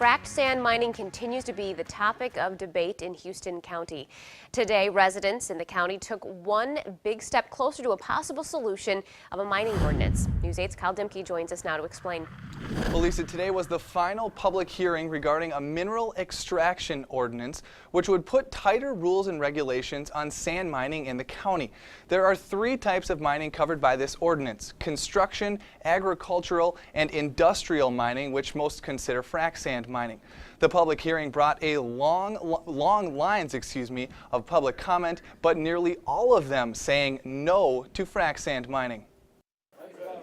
Fracked sand mining continues to be the topic of debate in Houston County. Today, residents in the county took one big step closer to a possible solution of a mining ordinance. News 8's Kyle Dimke joins us now to explain. Well, Lisa, today was the final public hearing regarding a mineral extraction ordinance, which would put tighter rules and regulations on sand mining in the county. There are three types of mining covered by this ordinance: construction, agricultural, and industrial mining, which most consider frac sand mining. The public hearing brought a long lines of public comment, but nearly all of them saying no to frac sand mining.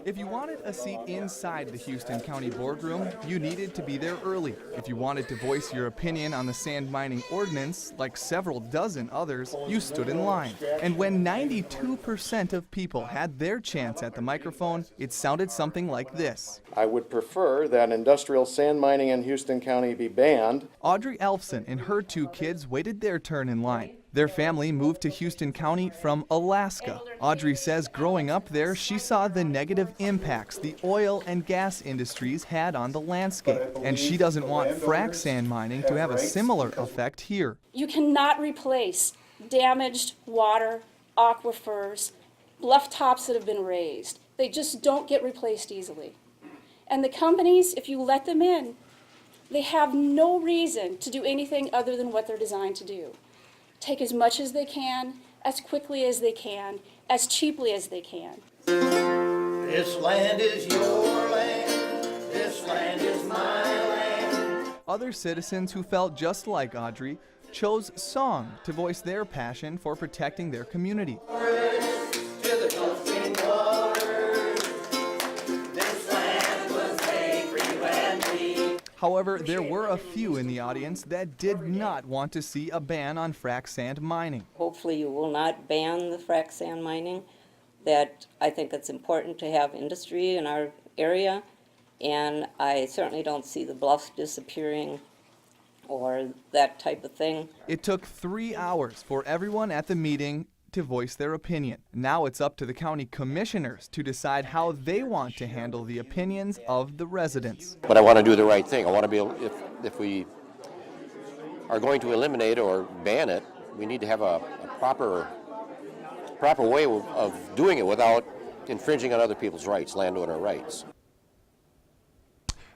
If you wanted a seat inside the Houston County boardroom, you needed to be there early. If you wanted to voice your opinion on the sand mining ordinance, like several dozen others, you stood in line. And when 92% of people had their chance at the microphone, it sounded something like this. I would prefer that industrial sand mining in Houston County be banned. Audrey Elfson and her two kids waited their turn in line. Their family moved to Houston County from Alaska. Audrey says growing up there, she saw the negative impacts the oil and gas industries had on the landscape. And she doesn't want frac sand mining to have a similar effect here. You cannot replace damaged water, aquifers, bluff tops that have been raised. They just don't get replaced easily. And the companies, if you let them in, they have no reason to do anything other than what they're designed to do. Take as much as they can, as quickly as they can, as cheaply as they can. This land is your land, this land is my land. Other citizens who felt just like Audrey chose song to voice their passion for protecting their community. However, there were a few in the audience that did not want to see a ban on frac sand mining. Hopefully you will not ban the frac sand mining. That I think it's important to have industry in our area, and I certainly don't see the bluffs disappearing or that type of thing. It took 3 hours for everyone at the meeting to voice their opinion. Now it's up to the county commissioners to decide how they want to handle the opinions of the residents. But I want to do the right thing. I want to be able, if we are going to eliminate or ban it, we need to have a proper way of doing it without infringing on other people's rights, landowner rights.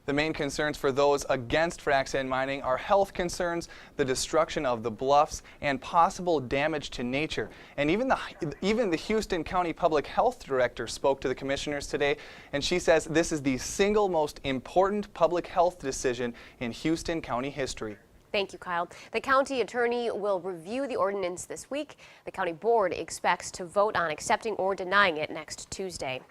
The main concerns for those against frac sand mining are health concerns, the destruction of the bluffs, and possible damage to nature. And even the Houston County Public Health Director spoke to the commissioners today, and she says this is the single most important public health decision in Houston County history. Thank you, Kyle. The county attorney will review the ordinance this week. The county board expects to vote on accepting or denying it next Tuesday.